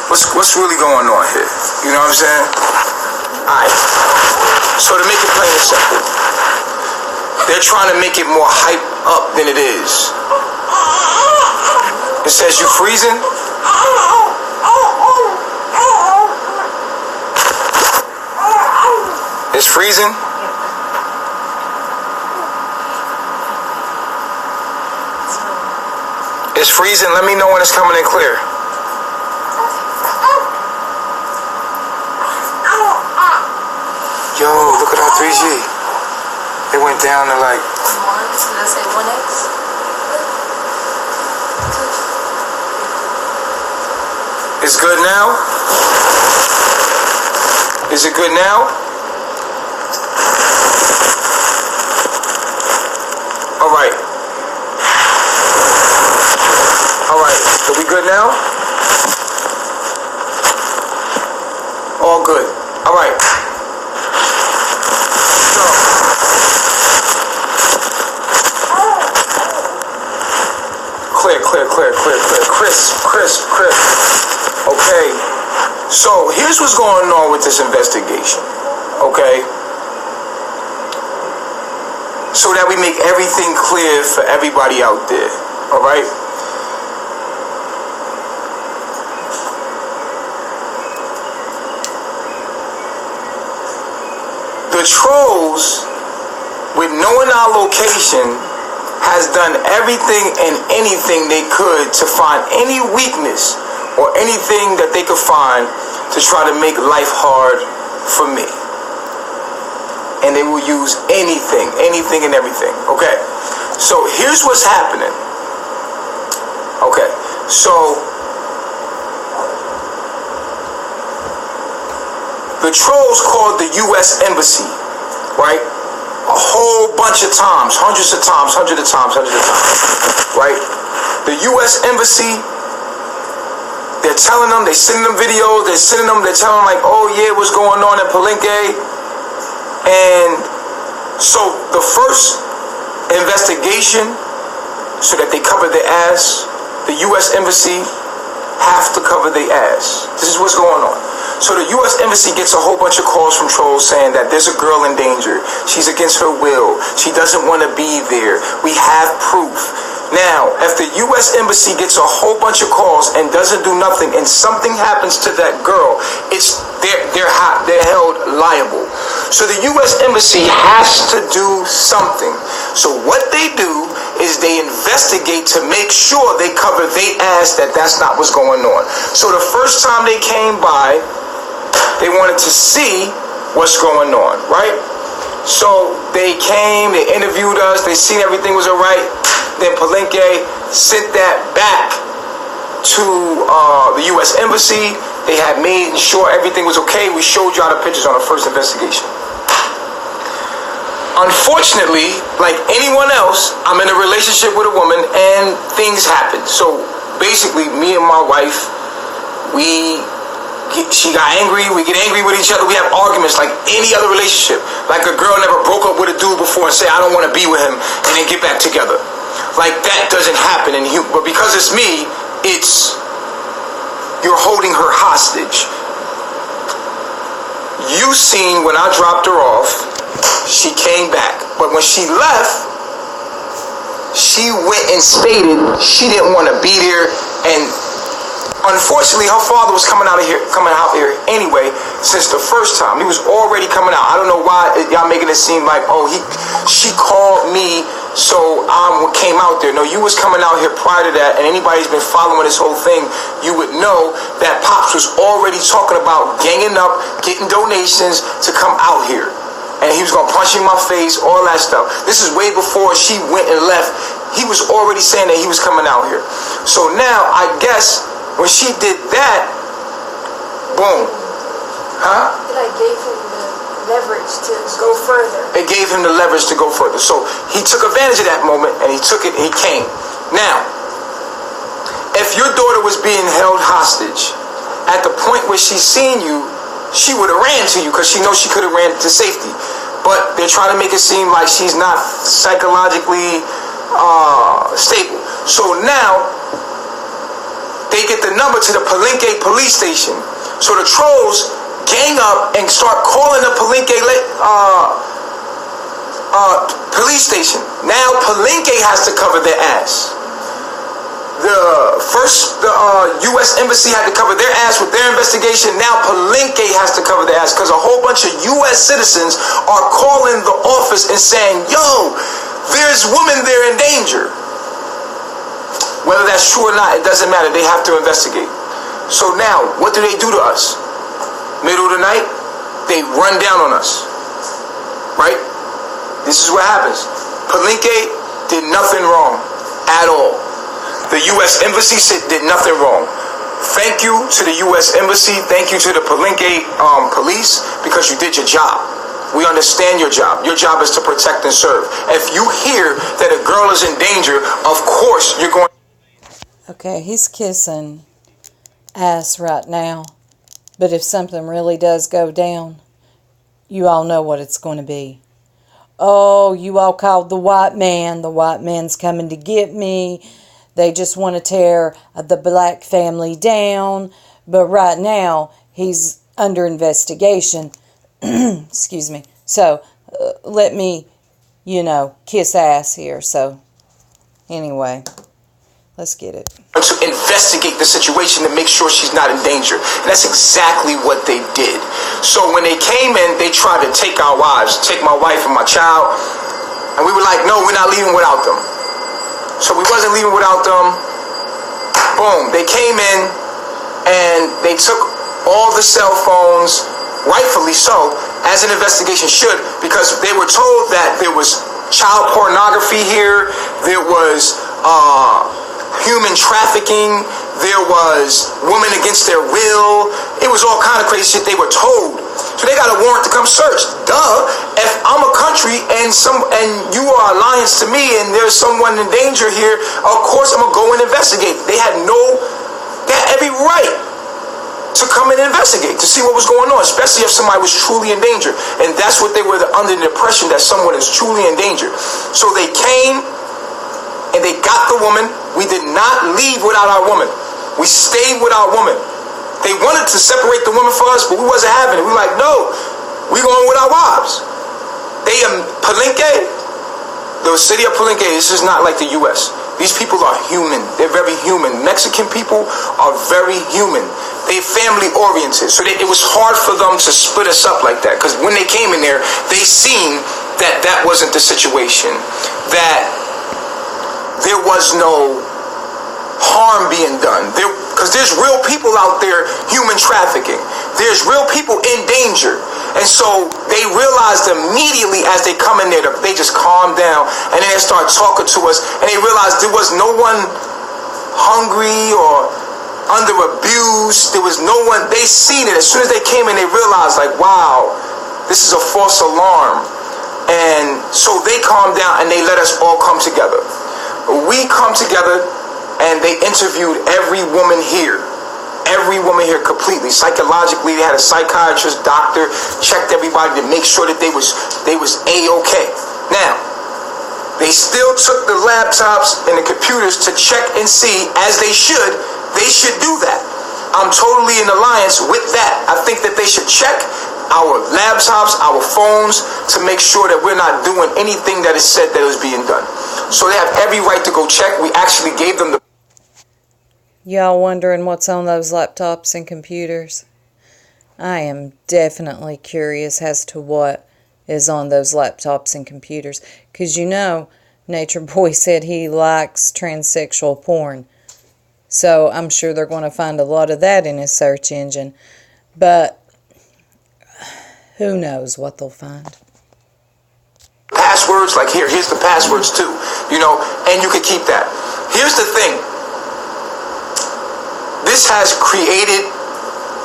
what's really going on here? You know what I'm saying? Alright. So to make it plain and simple, they're trying to make it more hype up than it is. It says you freezing? It's freezing? It's freezing. Let me know when it's coming in clear. Yo, look at our 3G. It went down to like... 1, so let's say 1x. It's good now? Is it good now? Alright. Alright, are we good now? All good. Alright. Clear. Crisp. Okay. So here's what's going on with this investigation. Okay. So that we make everything clear for everybody out there. Alright? The trolls, with knowing our location, has done everything and anything they could to find any weakness or anything that they could find to try to make life hard for me. And they will use anything and everything. Okay, so here's what's happening. Okay, so the trolls called the U.S. Embassy, right? A whole bunch of times, hundreds of times, right? The U.S. Embassy, they're telling them, they're sending them videos, they're telling them like, oh yeah, what's going on in Palenque? And so the first investigation, so that they cover their ass, the U.S. Embassy have to cover their ass. This is what's going on. So the U.S. Embassy gets a whole bunch of calls from trolls saying that there's a girl in danger. She's against her will. She doesn't want to be there. We have proof. Now, if the U.S. Embassy gets a whole bunch of calls and doesn't do nothing, and something happens to that girl, they're held liable. So the U.S. Embassy has to do something. So what they do is they investigate to make sure they cover their ass that that's not what's going on. So the first time they came by, they wanted to see what's going on, right? So they came, they interviewed us, they seen everything was all right. Then Palenque sent that back to the U.S. Embassy. They had made sure everything was okay. We showed y'all the pictures on the first investigation. Unfortunately, like anyone else, I'm in a relationship with a woman and things happen. So basically, me and my wife, she got angry, we get angry with each other, we have arguments like any other relationship. Like a girl never broke up with a dude before and say, I don't want to be with him, and then get back together. Like that doesn't happen. But because it's me, you're holding her hostage. You seen when I dropped her off, she came back. But when she left, she went and stated she didn't want to be there, and unfortunately, her father was coming out here anyway since the first time. He was already coming out. I don't know why y'all making it seem like, she called me, so I came out there. No, you was coming out here prior to that, and anybody who's been following this whole thing, you would know that Pops was already talking about ganging up, getting donations to come out here. And he was going to punch me in my face, all that stuff. This is way before she went and left. He was already saying that he was coming out here. So now, I guess, when she did that, boom. Huh? It like gave him the leverage to go further. It gave him the leverage to go further. So he took advantage of that moment, and he took it, and he came. Now, if your daughter was being held hostage, at the point where she seen you, she would have ran to you because she knows she could have ran to safety. But they're trying to make it seem like she's not psychologically stable. So now, they get the number to the Palenque police station. So the trolls gang up and start calling the Palenque police station. Now Palenque has to cover their ass. The U.S. Embassy had to cover their ass with their investigation. Now Palenque has to cover their ass because a whole bunch of U.S. citizens are calling the office and saying, yo, there's women there in danger. Whether that's true or not, it doesn't matter. They have to investigate. So now, what do they do to us? Middle of the night, they run down on us. Right? This is what happens. Palenque did nothing wrong at all. The U.S. Embassy did nothing wrong. Thank you to the U.S. Embassy. Thank you to the Palenque police because you did your job. We understand your job. Your job is to protect and serve. If you hear that a girl is in danger, of course you're going... Okay, he's kissing ass right now. But if something really does go down, you all know what it's going to be. Oh, you all called the white man. The white man's coming to get me. They just want to tear the black family down. But right now, he's under investigation. Excuse me. So, let me, kiss ass here. So, anyway, let's get it. To investigate the situation to make sure she's not in danger. And that's exactly what they did. So when they came in, they tried to take our wives, take my wife and my child. And we were like, no, we're not leaving without them. So we wasn't leaving without them. Boom. They came in and they took all the cell phones, rightfully so, as an investigation should, because they were told that there was child pornography here, there was human trafficking, there was women against their will. It was all kind of crazy shit they were told. So they got a warrant to come search. Duh. If I'm a country and you are alliance to me and there's someone in danger here, of course I'm gonna go and investigate. They had every right to come and investigate, to see what was going on, especially if somebody was truly in danger. And that's what they were under the impression, that someone is truly in danger. So they came and they got the woman. We did not leave without our woman. We stayed with our woman. They wanted to separate the woman for us, but we wasn't having it. We were like, no, we going with our wives. They Palenque, the city of Palenque, this is not like the U.S. These people are human. They're very human. Mexican people are very human. They're family oriented. So it was hard for them to split us up like that. Because when they came in there, they seen that that wasn't the situation. That there was no harm being done. Because there's real people out there human trafficking. There's real people in danger. And so they realized immediately as they come in there, they just calm down. And then they start talking to us. And they realized there was no one hungry or under abuse. There was no one. They seen it. As soon as they came in, they realized, like, wow, this is a false alarm. And so they calmed down and they let us all come together. We come together and they interviewed every woman here completely. Psychologically, they had a psychiatrist, doctor, checked everybody to make sure that they was A-okay. Now, they still took the laptops and the computers to check and see, as they should do that. I'm totally in alliance with that. I think that they should check our laptops, our phones, to make sure that we're not doing anything that is said that is being done. So they have every right to go check. We actually gave them the... Y'all wondering what's on those laptops and computers? I am definitely curious as to what is on those laptops and computers. Because Nature Boy said he likes transsexual porn. So I'm sure they're going to find a lot of that in his search engine. But who knows what they'll find. Passwords, like here's the passwords too, and you can keep that. Here's the thing. This has created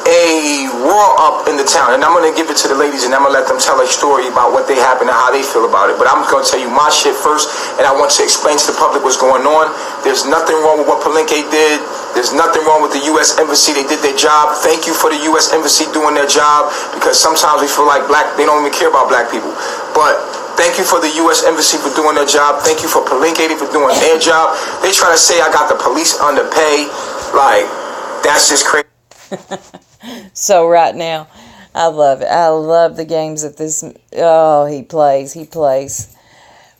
a roar up in the town, and I'm going to give it to the ladies, and I'm going to let them tell a story about what they happened and how they feel about it. But I'm going to tell you my shit first, and I want to explain to the public what's going on. There's nothing wrong with what Palenque did. There's nothing wrong with the U.S. Embassy. They did their job. Thank you for the U.S. Embassy doing their job, because sometimes we feel like they don't even care about black people. But thank you for the U.S. Embassy for doing their job. Thank you for Palenque for doing their job. They try to say I got the police underpay. Like, That's just crazy. So right now, I love it. I love the games that this, oh, he plays.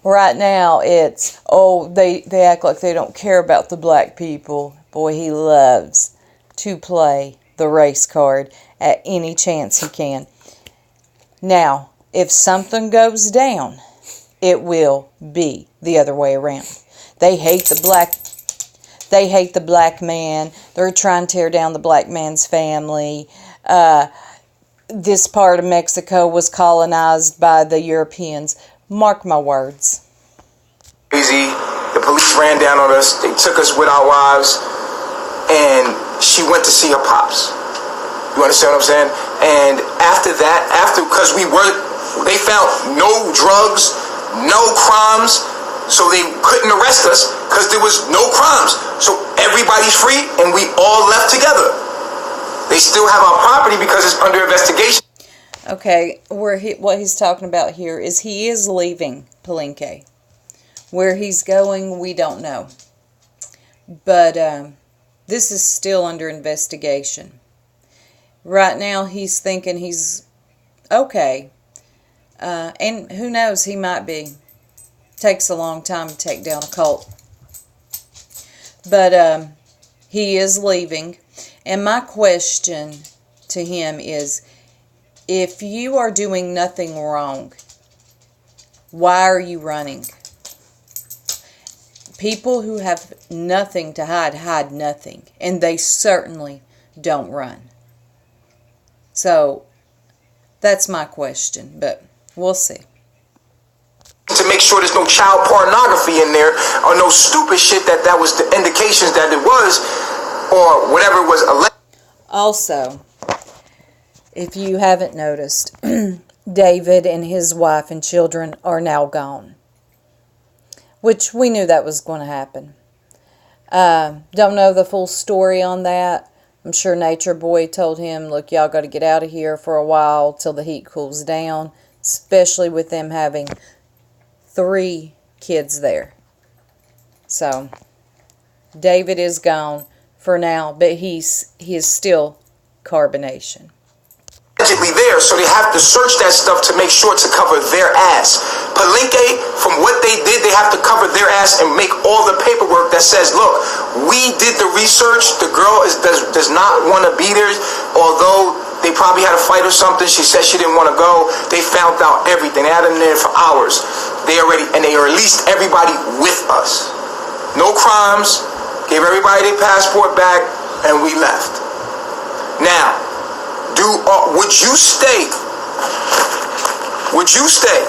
Right now, it's, oh, they act like they don't care about the black people. Boy, he loves to play the race card at any chance he can. Now, if something goes down, it will be the other way around. They hate the black man. They're trying to tear down the black man's family. This part of Mexico was colonized by the Europeans. Mark my words. Crazy. The police ran down on us. They took us with our wives, and she went to see her pops. You understand what I'm saying? And after that, because they found no drugs, no crimes, so they couldn't arrest us because there was no crimes. So everybody's free, and we all left together. They still have our property because it's under investigation. Okay, what he's talking about here is he is leaving Palenque. Where he's going, we don't know. But this is still under investigation. Right now, he's thinking he's okay. And who knows, he might be. Takes a long time to take down a cult. But he is leaving. And my question to him is, if you are doing nothing wrong, why are you running? People who have nothing to hide nothing. And they certainly don't run. So, that's my question. But we'll see. To make sure there's no child pornography in there or no stupid shit that was the indications that it was or whatever was alleged. Also, if you haven't noticed, David and his wife and children are now gone. Which we knew that was going to happen. Don't know the full story on that. I'm sure Nature Boy told him, look, y'all got to get out of here for a while till the heat cools down. Especially with them having 3 kids there. So, David is gone for now, but he is still carbonation. Allegedly there, so they have to search that stuff to make sure to cover their ass. Palenque, from what they did, they have to cover their ass and make all the paperwork that says, look, we did the research, the girl does not want to be there, although they probably had a fight or something, she said she didn't want to go, they found out everything, they had them there for hours, they released everybody with us. No crimes, gave everybody their passport back, and we left. Now, would you stay? Would you stay?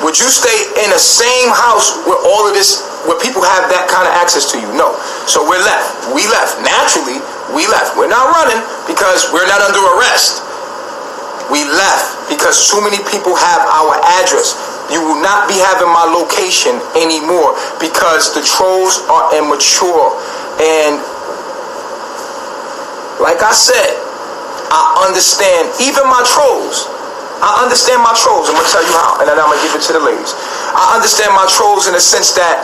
Would you stay in the same house where all of this, where people have that kind of access to you? No. So we're left. We left. Naturally, we left. We're not running because we're not under arrest. We left because too many people have our address. You will not be having my location anymore because the trolls are immature. And like I said, I understand even my trolls. I understand my trolls. I'm going to tell you how, and then I'm going to give it to the ladies. I understand my trolls in the sense that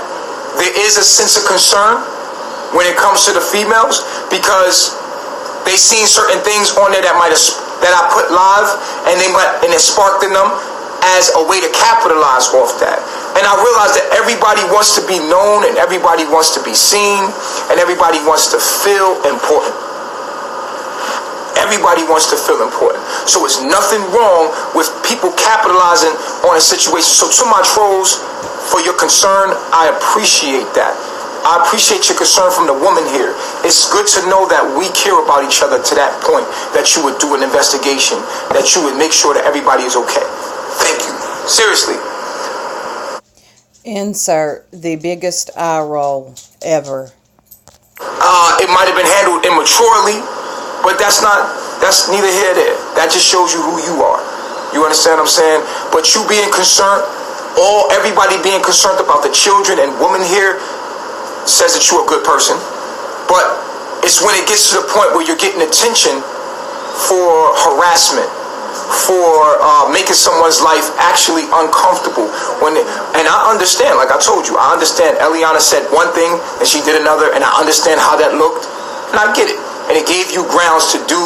there is a sense of concern when it comes to the females because they seen certain things on there that I put live, and it sparked in them as a way to capitalize off that. And I realized that everybody wants to be known, and everybody wants to be seen, and everybody wants to feel important. Everybody wants to feel important. So it's nothing wrong with people capitalizing on a situation. So to my trolls, for your concern, I appreciate that. I appreciate your concern from the woman here. It's good to know that we care about each other to that point, that you would do an investigation, that you would make sure that everybody is okay. Thank you. Seriously. Insert the biggest eye roll ever. It might have been handled immaturely, but that's neither here nor there. That just shows you who you are. You understand what I'm saying? But you being concerned, everybody being concerned about the children and women here says that you're a good person. But it's when it gets to the point where you're getting attention for harassment, for making someone's life actually uncomfortable. And I understand, like I told you, I understand Eliana said one thing and she did another, and I understand how that looked, and I get it. And it gave you grounds to do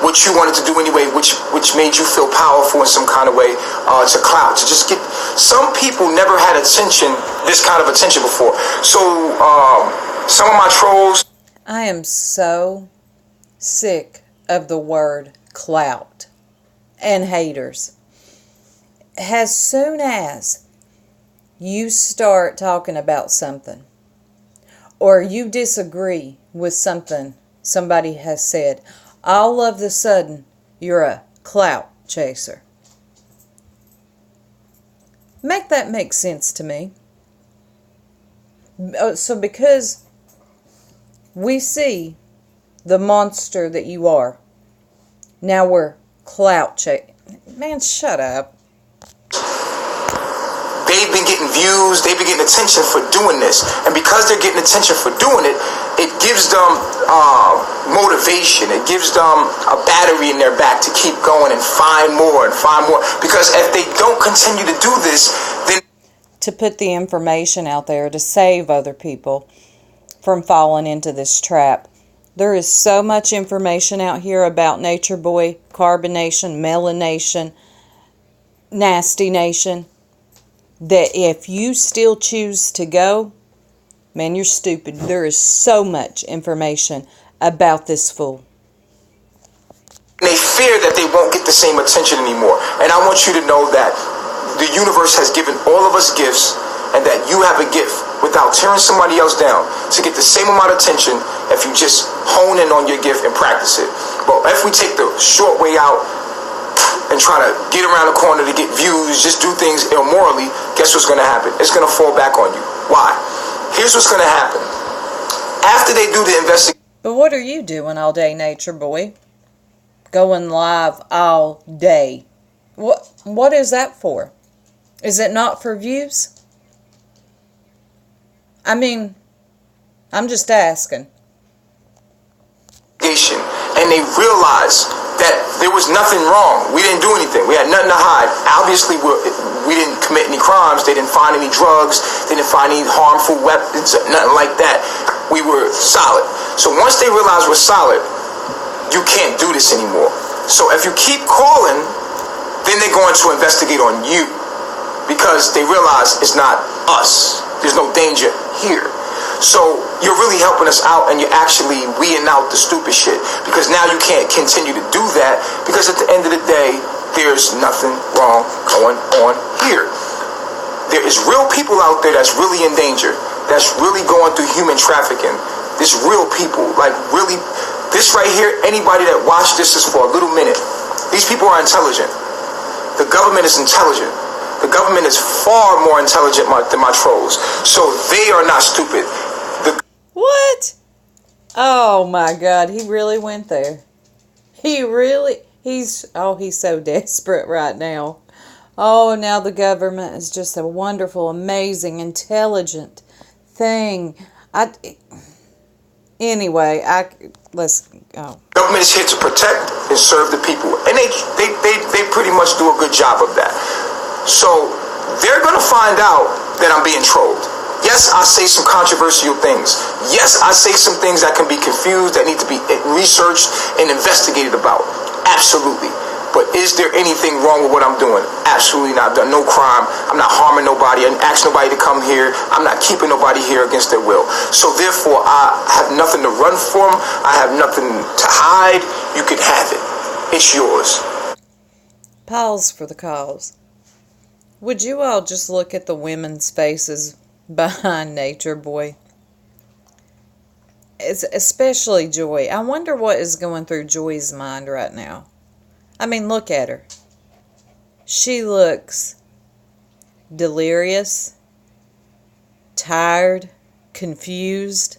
what you wanted to do anyway, which made you feel powerful in some kind of way, to clout, to just get. Some people never had attention, this kind of attention before. So some of my trolls. I am so sick of the word clout and haters. As soon as you start talking about something, or you disagree with something somebody has said, all of a sudden you're a clout chaser. Make that make sense to me. So because we see the monster that you are, now we're clout chasing. Man, shut up. They've been getting views, they've been getting attention for doing this. And because they're getting attention for doing it, it gives them motivation. It gives them a battery in their back to keep going and find more and find more. Because if they don't continue to do this, then... To put the information out there to save other people from falling into this trap. There is so much information out here about Nature Boy, Carbonation, Melanation, Nasty Nation, that if you still choose to go, man, you're stupid. There is so much information about this fool. They fear that they won't get the same attention anymore. And I want you to know that the universe has given all of us gifts, and that you have a gift without tearing somebody else down to get the same amount of attention if you just hone in on your gift and practice it. But if we take the short way out and try to get around the corner to get views, just do things immorally, guess what's going to happen? It's going to fall back on you. Why? Here's what's going to happen. After they do the investigation... But what are you doing all day, Nature Boy? Going live all day. What is that for? Is it not for views? I mean, I'm just asking. And they realized that there was nothing wrong. We didn't do anything. We had nothing to hide. Obviously, we didn't commit any crimes. They didn't find any drugs. They didn't find any harmful weapons, nothing like that. We were solid. So once they realized we're solid, you can't do this anymore. So if you keep calling, then they're going to investigate on you, because they realize it's not us. There's no danger here. So you're really helping us out, and you're actually weeding out the stupid shit, because now you can't continue to do that, because at the end of the day, there's nothing wrong going on here. There is real people out there that's really in danger, that's really going through human trafficking. There's real people, like really, this right here, anybody that watched this is for a little minute. These people are intelligent. The government is intelligent. The government is far more intelligent than my trolls. So they are not stupid. What? Oh my God, he really went there. He's so desperate right now. Oh, now the government is just a wonderful, amazing, intelligent thing. Let's go. Government is here to protect and serve the people. And they pretty much do a good job of that. So they're going to find out that I'm being trolled. Yes, I say some controversial things. Yes, I say some things that can be confused, that need to be researched and investigated about. Absolutely. But is there anything wrong with what I'm doing? Absolutely not. I've done no crime. I'm not harming nobody. I didn't ask nobody to come here. I'm not keeping nobody here against their will. So therefore, I have nothing to run from. I have nothing to hide. You can have it. It's yours. Pause for the cause. Would you all just look at the women's faces behind Nature Boy? It's especially Joy. I wonder what is going through Joy's mind right now. I mean, look at her. She looks delirious, tired, confused,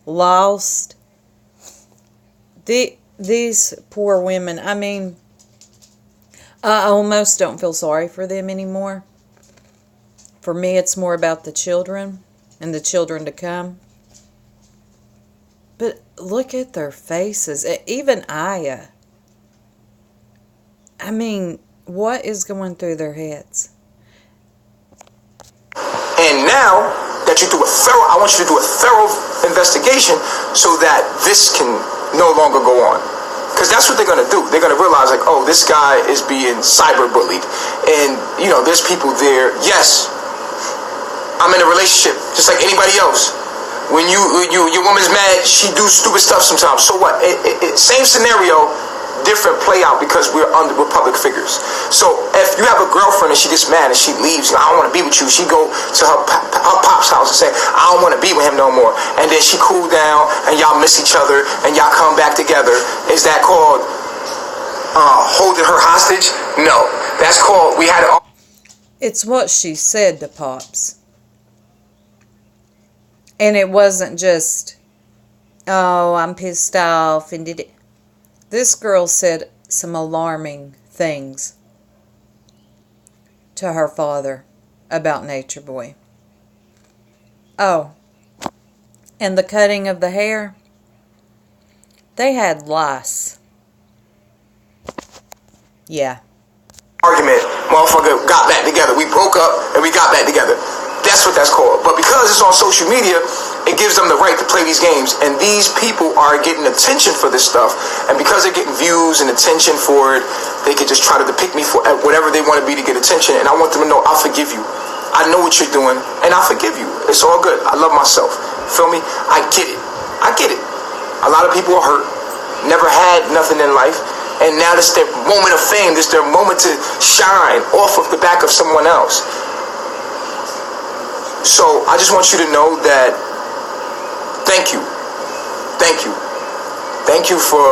lost. These poor women, I mean, I almost don't feel sorry for them anymore. For me, it's more about the children and the children to come. But look at their faces. Even Aya. I mean, what is going through their heads? And now that you do I want you to do a thorough investigation so that this can no longer go on. Because that's what they're going to do. They're going to realize, like, oh, this guy is being cyberbullied. And, you know, there's people there. Yes, I'm in a relationship, just like anybody else. When your woman's mad, she do stupid stuff sometimes. So what? Same scenario, different play out because we're public figures. So if you have a girlfriend and she gets mad and she leaves, I don't want to be with you. She go to her pop's house and say, I don't want to be with him no more. And then she cool down and y'all miss each other and y'all come back together. Is that called holding her hostage? No. That's called It's what she said to Pops. And it wasn't just, oh, I'm pissed off and did it. This girl said some alarming things to her father about Nature Boy. Oh, and the cutting of the hair. They had lice. Yeah. Argument, motherfucker got back together. We broke up and we got back together. That's what that's called. But because it's on social media, it gives them the right to play these games. And these people are getting attention for this stuff. And because they're getting views and attention for it, they can just try to depict me for whatever they want to be to get attention. And I want them to know, I'll forgive you. I know what you're doing, and I forgive you. It's all good. I love myself. Feel me? I get it. I get it. A lot of people are hurt, never had nothing in life, and now this is their moment of fame. This is their moment to shine off of the back of someone else. So I just want you to know that thank you. Thank you. Thank you for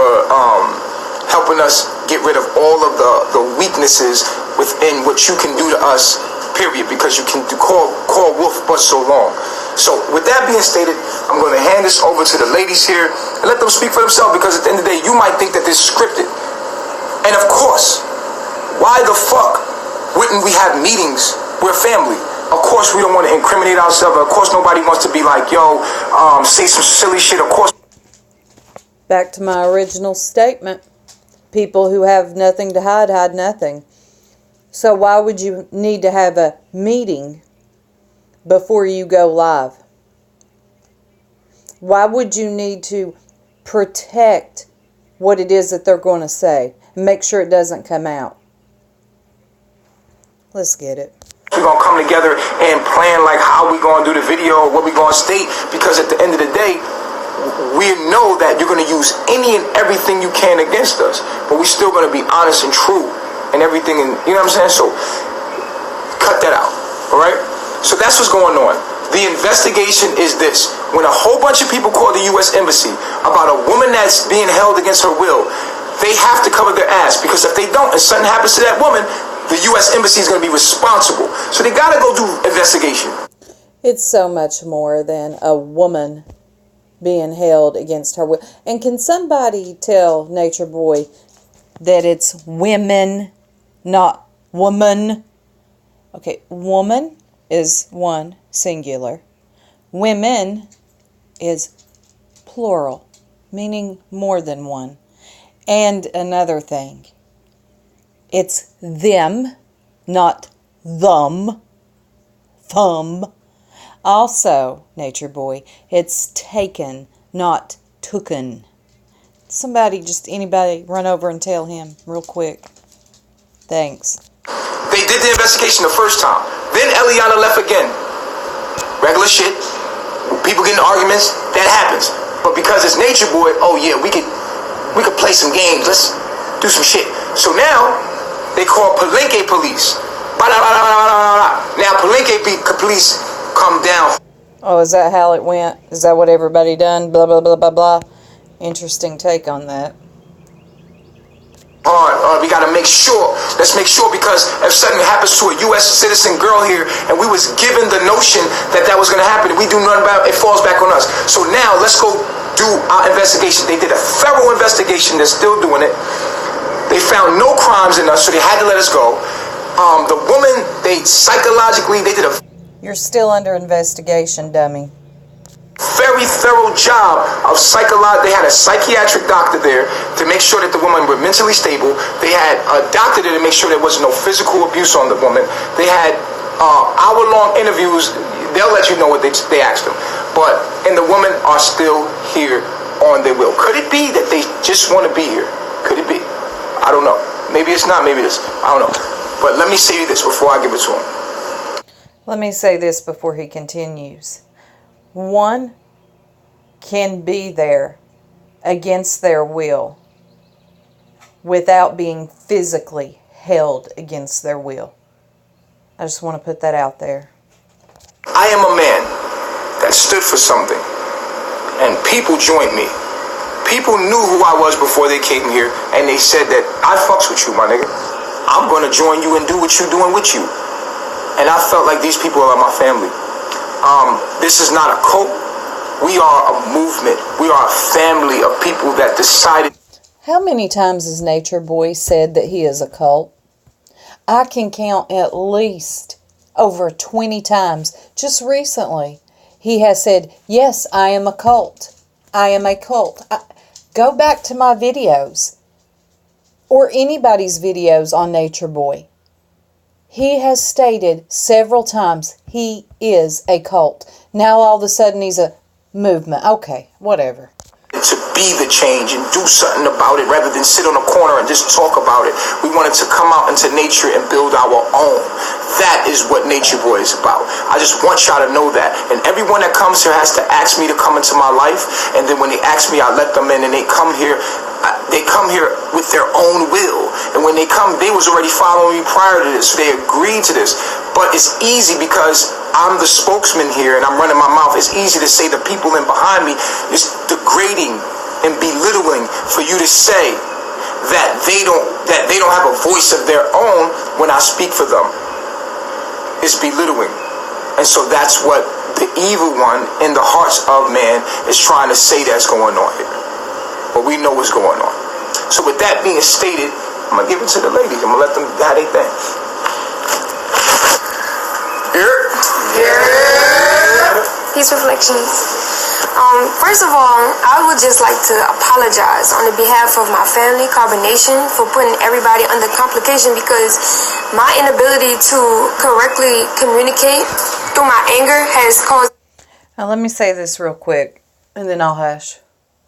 helping us get rid of all of the weaknesses within what you can do to us, period, because you can call wolf but so long. So with that being stated, I'm going to hand this over to the ladies here and let them speak for themselves, because at the end of the day, you might think that this is scripted. And of course, why the fuck wouldn't we have meetings? We're family. Of course, we don't want to incriminate ourselves. Of course, nobody wants to be like, yo, say some silly shit. Of course. Back to my original statement. People who have nothing to hide, hide nothing. So why would you need to have a meeting before you go live? Why would you need to protect what it is that they're going to say and make sure it doesn't come out? Let's get it. We're going to come together and plan like how we're going to do the video, what we're going to state, because at the end of the day, we know that you're going to use any and everything you can against us, but we're still going to be honest and true and everything, and you know what I'm saying? So cut that out, all right? So that's what's going on. The investigation is this. When a whole bunch of people call the U.S. Embassy about a woman that's being held against her will, they have to cover their ass, because if they don't and something happens to that woman, the U.S. Embassy is going to be responsible. So they got to go do investigation. It's so much more than a woman being held against her will. And can somebody tell Nature Boy that it's women, not woman? Okay, woman is one, singular. Women is plural, meaning more than one. And another thing, it's them, not them. Thumb. Also, Nature Boy, it's taken, not tooken. Anybody run over and tell him real quick. Thanks. They did the investigation the first time. Then Eliana left again. Regular shit. People getting arguments. That happens. But because it's Nature Boy, oh yeah, we could play some games. Let's do some shit. So now they call Palenque police. Now Palenque police come down. Oh, is that how it went? Is that what everybody done? Blah, blah, blah, blah, blah. Interesting take on that. We got to make sure. Let's make sure, because if something happens to a U.S. citizen girl here and we was given the notion that was going to happen, we do nothing about it, it falls back on us. So now let's go do our investigation. They did a thorough investigation. They're still doing it. They found no crimes in us, so they had to let us go. The woman, they did a You're still under investigation, dummy. very thorough job of they had a psychiatric doctor there to make sure that the woman were mentally stable. They had a doctor there to make sure there was no physical abuse on the woman. They had hour-long interviews. They'll let you know what they asked them. And the women are still here on their will. Could it be that they just want to be here? Could it be? I don't know. Maybe it's not. Maybe it is. I don't know. But let me say this before I give it to him. Let me say this before he continues. One can be there against their will without being physically held against their will. I just want to put that out there. I am a man that stood for something, and people joined me. People knew who I was before they came here, and they said that I fucks with you, my nigga. I'm going to join you and do what you're doing with you. And I felt like these people are my family. This is not a cult. We are a movement. We are a family of people that decided. How many times has Nature Boy said that he is a cult? I can count at least over 20 times. Just recently, he has said, yes, I am a cult. I am a cult. Go back to my videos or anybody's videos on Nature Boy. He has stated several times he is a cult. Now all of a sudden he's a movement. Okay, whatever. To be the change and do something about it rather than sit on a corner and just talk about it. We wanted to come out into nature and build our own. That is what Nature Boy is about. I just want y'all to know that. And everyone that comes here has to ask me to come into my life. And then when they ask me, I let them in, and they come here with their own will. And when they come, they was already following me prior to this. So they agreed to this. But it's easy because I'm the spokesman here and I'm running my mouth. It's easy to say the people in behind me is degrading and belittling for you to say that they don't have a voice of their own when I speak for them. It's belittling. And so that's what the evil one in the hearts of man is trying to say that's going on here. But we know what's going on. So with that being stated, I'm going to give it to the ladies. I'm going to let them have their thing. Peace Reflections. First of all, I would just like to apologize on the behalf of my family, Carbonation, for putting everybody under complication because my inability to correctly communicate through my anger has caused... Now let me say this real quick, and then I'll hush.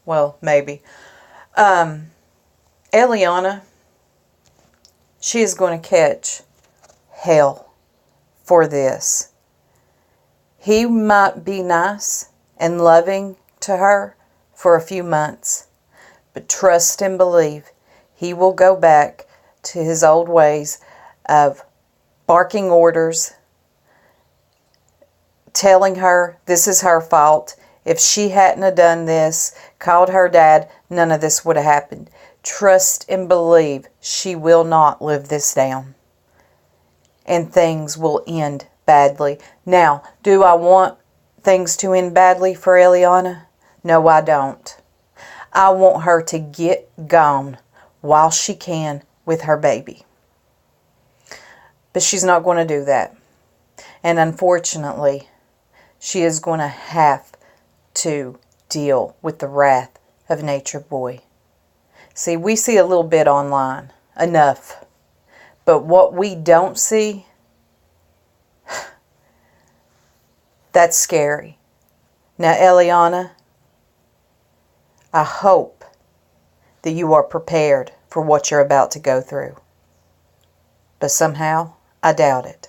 Well, maybe. Eliana, she is going to catch hell for this. He might be nice and loving to her for a few months, but trust and believe he will go back to his old ways of barking orders, telling her this is her fault. If she hadn't have done this, called her dad, none of this would have happened. Trust and believe she will not live this down. And things will end badly. Now, do I want things to end badly for Eliana? No, I don't. I want her to get gone while she can with her baby. But she's not going to do that. And unfortunately, she is going to have to deal with the wrath of Nature Boy. See, we see a little bit online, enough. But what we don't see, that's scary. Now, Eliana, I hope that you are prepared for what you're about to go through. But somehow, I doubt it.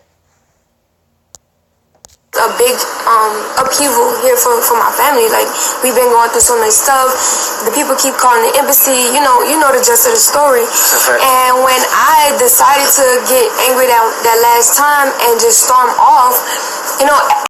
A big upheaval here for my family. Like, we've been going through so much stuff. The people keep calling the embassy. You know the gist of the story. And when I decided to get angry that last time and just storm off,